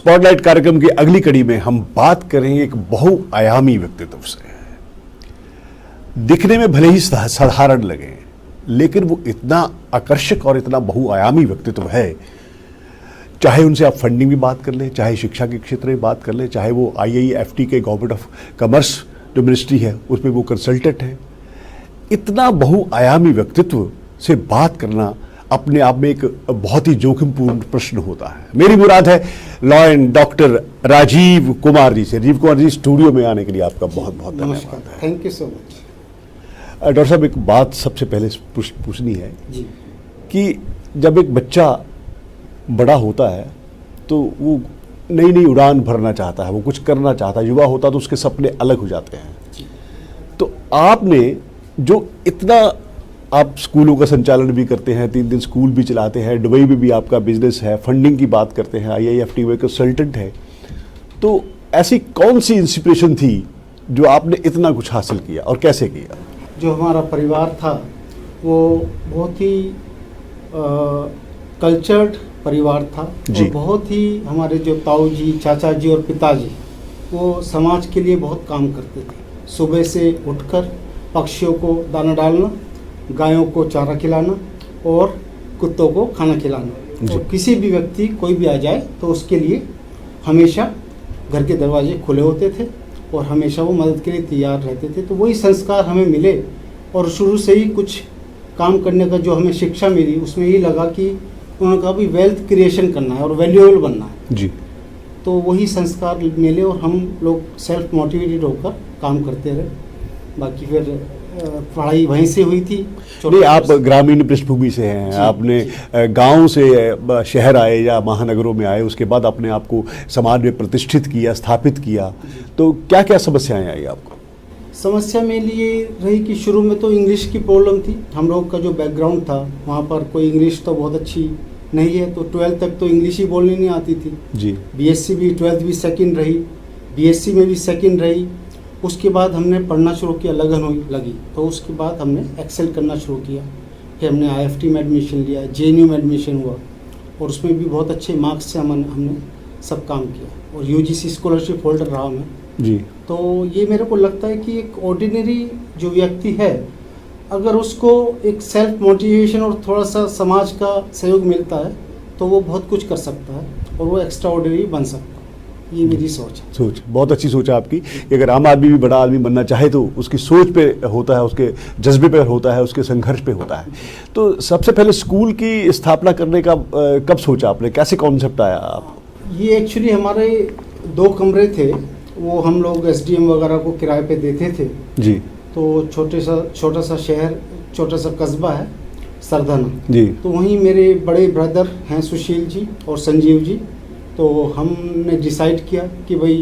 Spotlight कार्यक्रम की अगली कड़ी में हम बात करेंगे एक बहुआयामी व्यक्तित्व से। दिखने में भले ही साधारण लगे, लेकिन वो इतना आकर्षक और इतना बहुआयामी व्यक्तित्व है। चाहे उनसे आप फंडिंग की बात कर लें, चाहे शिक्षा के क्षेत्र में बात कर लें, चाहे वो IIFT के गवर्नमेंट ऑफ कॉमर्स जो मिनिस्ट्री है उसमें वो कंसल्टेंट है। इतना बहुआयामी व्यक्तित्व से बात करना अपने आप में एक बहुत ही जोखिमपूर्ण प्रश्न होता है। मेरी मुराद है लॉयन डॉक्टर राजीव कुमार जी से। राजीव कुमार जी, स्टूडियो में आने के लिए आपका बहुत बहुत धन्यवाद है। Thank you so much. Doctor साहब, एक बात सबसे पहले पूछनी है जी। कि जब एक बच्चा बड़ा होता है तो वो नई नई उड़ान भरना चाहता है, वो कुछ करना चाहता है, युवा होता तो उसके सपने अलग हो जाते हैं। तो आपने जो इतना, आप स्कूलों का संचालन भी करते हैं, 3 दिन स्कूल भी चलाते हैं, दुबई में भी आपका बिजनेस है, फंडिंग की बात करते हैं, IIFT में कंसल्टेंट है, तो ऐसी कौन सी इंस्पिरेशन थी जो आपने इतना कुछ हासिल किया और कैसे किया? जो हमारा परिवार था वो बहुत ही कल्चर्ड परिवार था और बहुत ही हमारे जो ताऊ जी, चाचा जी और पिताजी वो समाज के लिए बहुत काम करते थे। सुबह से उठकर पक्षियों को दाना डालना, गायों को चारा खिलाना और कुत्तों को खाना खिलाना। और किसी भी व्यक्ति कोई भी आ जाए तो उसके लिए हमेशा घर के दरवाजे खुले होते थे और हमेशा वो मदद के लिए तैयार रहते थे। तो वही संस्कार हमें मिले और शुरू से ही कुछ काम करने का जो हमें शिक्षा मिली उसमें यही लगा कि उन्होंने कहा भी वेल्थ क्रिएशन करना है और वैल्यूएबल बनना है जी। तो वही संस्कार मिले और हम लोग सेल्फ मोटिवेटेड होकर काम करते रहे। बाकी फिर पढ़ाई वहीं से हुई थी। नहीं, आप ग्रामीण पृष्ठभूमि से हैं, आपने गांव से शहर आए या महानगरों में आए, उसके बाद अपने आप को समाज में प्रतिष्ठित किया, स्थापित किया, तो क्या क्या समस्याएं आई आपको? समस्या में लिए रही कि शुरू में तो इंग्लिश की प्रॉब्लम थी। हम लोग का जो बैकग्राउंड था वहाँ पर कोई इंग्लिश तो बहुत अच्छी नहीं है, तो 12th तक तो इंग्लिश ही बोलनी नहीं आती थी जी। BSc भी 12th भी सेकंड रही, BSc में भी सेकंड रही। उसके बाद हमने पढ़ना शुरू किया, लगन हुई लगी, तो उसके बाद हमने एक्सेल करना शुरू किया। फिर हमने IFT में एडमिशन लिया, JNU में एडमिशन हुआ और उसमें भी बहुत अच्छे मार्क्स से हमने सब काम किया और UGC स्कॉलरशिप होल्डर रहा मैं जी। तो ये मेरे को लगता है कि एक ऑर्डिनरी जो व्यक्ति है, अगर उसको एक सेल्फ मोटिवेशन और थोड़ा सा समाज का सहयोग मिलता है तो वो बहुत कुछ कर सकता है और वो एक्स्ट्रा ऑर्डिनरी बन सकता है। ये मेरी सोच है। सोच बहुत अच्छी सोच है आपकी कि अगर आम आदमी भी बड़ा आदमी बनना चाहे तो उसकी सोच पे होता है, उसके जज्बे पे होता है, उसके संघर्ष पे होता है। तो सबसे पहले स्कूल की स्थापना करने का कब सोचा आपने, कैसे कॉन्सेप्ट आया आपको? ये एक्चुअली हमारे 2 कमरे थे, वो हम लोग SDM वगैरह को किराए पे देते थे जी। तो छोटा सा शहर, छोटा सा कस्बा है सरधना जी। तो वहीं मेरे बड़े ब्रदर हैं सुशील जी और संजीव जी। तो हमने डिसाइड किया कि भाई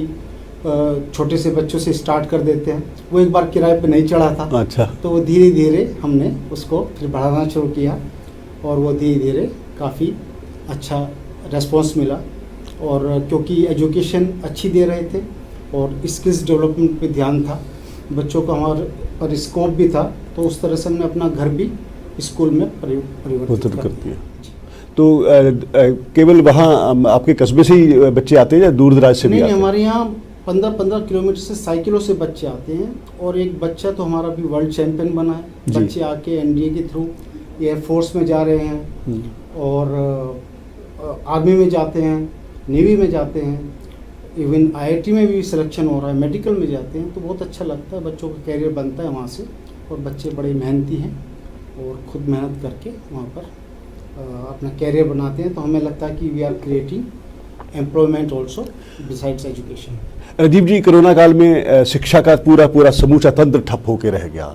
छोटे से बच्चों से स्टार्ट कर देते हैं। वो एक बार किराए पे नहीं चढ़ा था। अच्छा। तो वो धीरे धीरे हमने उसको फिर बढ़ाना शुरू किया और वो धीरे धीरे काफ़ी अच्छा रेस्पॉन्स मिला। और क्योंकि एजुकेशन अच्छी दे रहे थे और स्किल्स डेवलपमेंट पे ध्यान था, बच्चों का हमारे पर स्कोप भी था, तो उस तरह से हमने अपना घर भी स्कूल में परिवर्तित कर दिया। तो केवल वहाँ आपके कस्बे से ही बच्चे आते हैं या दूर दराज से भी आते हैं? हमारे यहाँ 15-15 किलोमीटर से साइकिलों से बच्चे आते हैं और एक बच्चा तो हमारा भी वर्ल्ड चैंपियन बना है। बच्चे आके NDA के थ्रू एयरफोर्स में जा रहे हैं और आर्मी में जाते हैं, नेवी में जाते हैं, इवन IIT में भी सिलेक्शन हो रहा है, मेडिकल में जाते हैं। तो बहुत अच्छा लगता है, बच्चों का कैरियर बनता है वहाँ से और बच्चे बड़े मेहनती हैं और खुद मेहनत करके वहाँ पर अपना कैरियर बनाते हैं। तो हमें लगता है कि we are creating employment also besides education. Rajiv ji, corona काल में शिक्षा का पूरा समूचा तंत्र ठप होकर रह गया।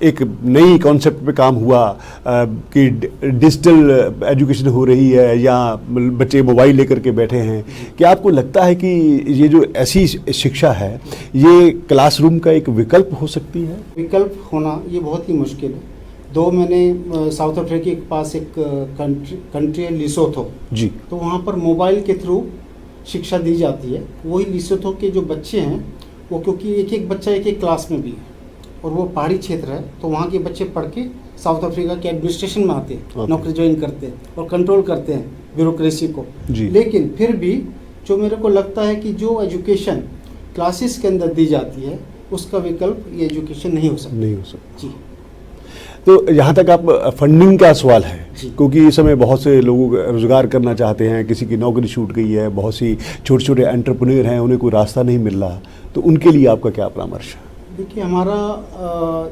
एक नई कॉन्सेप्ट पे काम हुआ कि डिजिटल एजुकेशन हो रही है या बच्चे मोबाइल लेकर के बैठे हैं। क्या आपको लगता है कि ये जो ऐसी शिक्षा है ये क्लासरूम का एक विकल्प हो सकती है? विकल्प होना ये बहुत ही मुश्किल है। 2 महीने साउथ अफ्रीका के पास एक कंट्री है लिसोथो जी। तो वहाँ पर मोबाइल के थ्रू शिक्षा दी जाती है। वही लिसोथो के जो बच्चे हैं वो, क्योंकि एक बच्चा एक क्लास में भी है और वो पहाड़ी क्षेत्र है, तो वहाँ के बच्चे पढ़ के साउथ अफ्रीका के एडमिनिस्ट्रेशन में आते हैं, नौकरी ज्वाइन करते हैं और कंट्रोल करते हैं ब्यूरोक्रेसी को। लेकिन फिर भी जो मेरे को लगता है कि जो एजुकेशन क्लासेस के अंदर दी जाती है उसका विकल्प ये एजुकेशन नहीं हो सकता। नहीं हो सकता जी। तो यहाँ तक आप फंडिंग का सवाल है, जी। क्योंकि इस समय बहुत से लोग रोजगार करना चाहते हैं, किसी की नौकरी छूट गई है, बहुत सी छोटे छोटे एंटरप्रेन्योर हैं, उन्हें कोई रास्ता नहीं मिल रहा, तो उनके लिए आपका क्या परामर्श है? देखिए, हमारा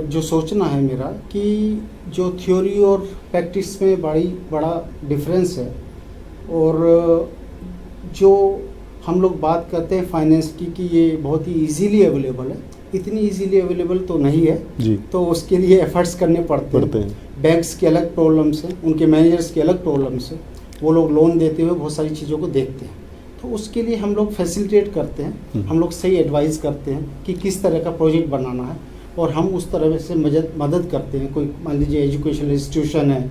जो सोचना है मेरा कि जो थ्योरी और प्रैक्टिस में बड़ा डिफरेंस है, और जो हम लोग बात करते हैं फाइनेंस की कि ये बहुत ही इजीली अवेलेबल है, इतनी इजीली अवेलेबल तो नहीं है जी। तो उसके लिए एफर्ट्स करने पड़ते हैं। बैंक्स के अलग प्रॉब्लम्स हैं, उनके मैनेजर्स के अलग प्रॉब्लम्स हैं, वो लोग लोन देते हुए बहुत सारी चीज़ों को देखते हैं, तो उसके लिए हम लोग फैसिलिटेट करते हैं, हम लोग सही एडवाइस करते हैं कि किस तरह का प्रोजेक्ट बनाना है, और हम उस तरह से मदद करते हैं। कोई मान लीजिए एजुकेशनल इंस्टीट्यूशन है,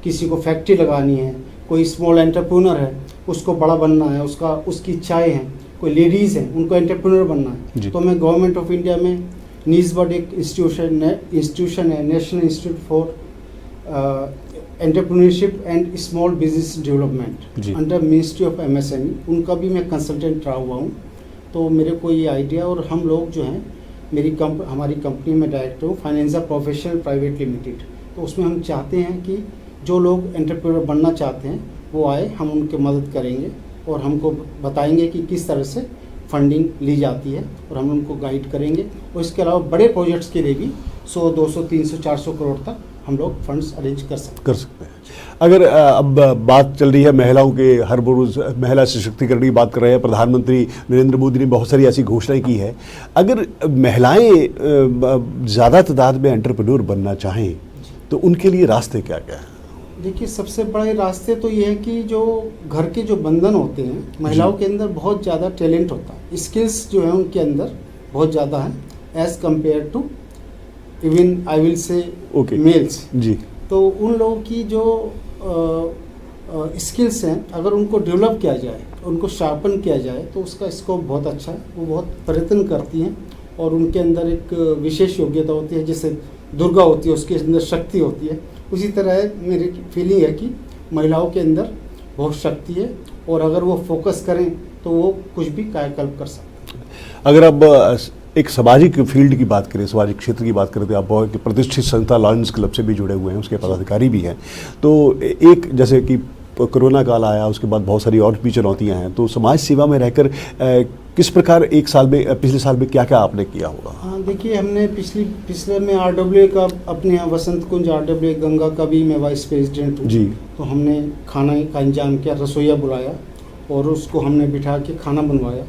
किसी को फैक्ट्री लगानी है, कोई स्मॉल एंटरप्रेन्योर है, उसको बड़ा बनना है, उसकी इच्छाएँ हैं, कोई लेडीज़ हैं, उनको एंटरप्रेन्योर बनना है, तो मैं गवर्नमेंट ऑफ इंडिया में नीज़बर्ड एक इंस्टीट्यूशन है, national institute for entrepreneurship and small business development under ministry of MSME, उनका भी मैं कंसल्टेंट रहा हुआ हूँ। तो मेरे को ये आइडिया, और हम लोग जो हैं हमारी कंपनी में डायरेक्टर हूँ फाइनेंसा प्रोफेशनल प्राइवेट लिमिटेड, तो उसमें हम चाहते हैं कि जो लोग एंटरप्रेन्योर बनना चाहते हैं वो आए, हम उनकी मदद करेंगे और हमको बताएंगे कि किस तरह से फंडिंग ली जाती है, और हम उनको गाइड करेंगे। और इसके अलावा बड़े प्रोजेक्ट्स के लिए भी 100, 200, 300, 400 करोड़ तक हम लोग फंड्स अरेंज कर सकते हैं। अगर अब बात चल रही है महिलाओं के, हर रोज़ महिला सशक्तिकरण की बात कर रहे हैं, प्रधानमंत्री नरेंद्र मोदी ने बहुत सारी ऐसी घोषणाएं की है, अगर महिलाएं ज़्यादा तादाद में एंटरप्रेन्योर बनना चाहें तो उनके लिए रास्ते क्या क्या हैं? देखिए, सबसे बड़े रास्ते तो ये है कि जो घर के जो बंधन होते हैं, महिलाओं के अंदर बहुत ज़्यादा टैलेंट होता है, स्किल्स जो है उनके अंदर बहुत ज़्यादा है as compare to even I will say males जी। तो उन लोगों की जो स्किल्स हैं, अगर उनको डेवलप किया जाए, उनको शार्पन किया जाए, तो उसका स्कोप बहुत अच्छा है। वो बहुत प्रयत्न करती हैं और उनके अंदर एक विशेष योग्यता होती है, जैसे दुर्गा होती है उसके अंदर शक्ति होती है, उसी तरह मेरी फीलिंग है कि महिलाओं के अंदर बहुत शक्ति है, और अगर वो फोकस करें तो वो कुछ भी कायाकल्प कर सकते हैं। अगर अब एक सामाजिक फील्ड की बात करें, सामाजिक क्षेत्र की बात करें, तो आप बहुत प्रतिष्ठित संस्था लॉयंस क्लब से भी जुड़े हुए हैं, उसके पदाधिकारी भी हैं, तो एक जैसे कि कोरोना काल आया, उसके बाद बहुत सारी और भी चुनौतियाँ हैं, तो समाज सेवा में रहकर किस प्रकार पिछले साल में क्या क्या आपने किया होगा? हाँ, देखिए, हमने पिछले में RWA का, अपने यहाँ वसंत कुंज RWA गंगा का भी मैं वाइस प्रेसिडेंट हूँ जी। तो हमने खाना का इंतजाम किया, रसोईया बुलाया और उसको हमने बिठा के खाना बनवाया।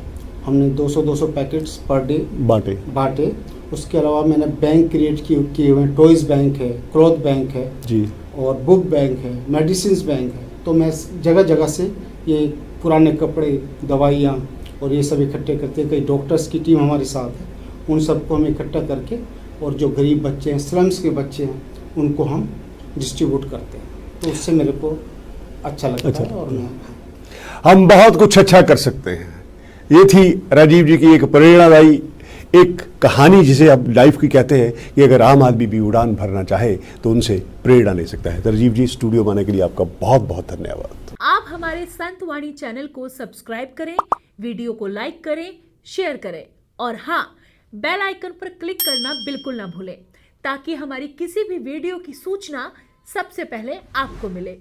हमने 200 पैकेट्स पर डे बांटे। उसके अलावा मैंने बैंक क्रिएट किए हुए हैं, टॉयज़ बैंक है, क्लॉथ बैंक है जी, और बुक बैंक है, मेडिसिन बैंक है। तो मैं जगह जगह से ये पुराने कपड़े, दवाइयाँ और ये सब इकट्ठे करते हैं। कई डॉक्टर्स की टीम हमारे साथ है, उन सबको हम इकट्ठा करके, और जो गरीब बच्चे हैं, स्लम्स के बच्चे हैं, उनको हम डिस्ट्रीब्यूट करते हैं। तो उससे मेरे को अच्छा लगता है। और हम बहुत कुछ अच्छा कर सकते हैं। ये थी राजीव जी की एक प्रेरणादायी एक कहानी, जिसे आप लाइफ की कहते हैं, कि अगर आम आदमी भी उड़ान भरना चाहे तो उनसे प्रेरणा ले सकता है। तो राजीव जी, स्टूडियो में आने के लिए आपका बहुत बहुत धन्यवाद। आप हमारे संत वाणी चैनल को सब्सक्राइब करें, वीडियो को लाइक करें, शेयर करें, और हाँ, बेल आइकन पर क्लिक करना बिल्कुल ना भूलें, ताकि हमारी किसी भी वीडियो की सूचना सबसे पहले आपको मिले।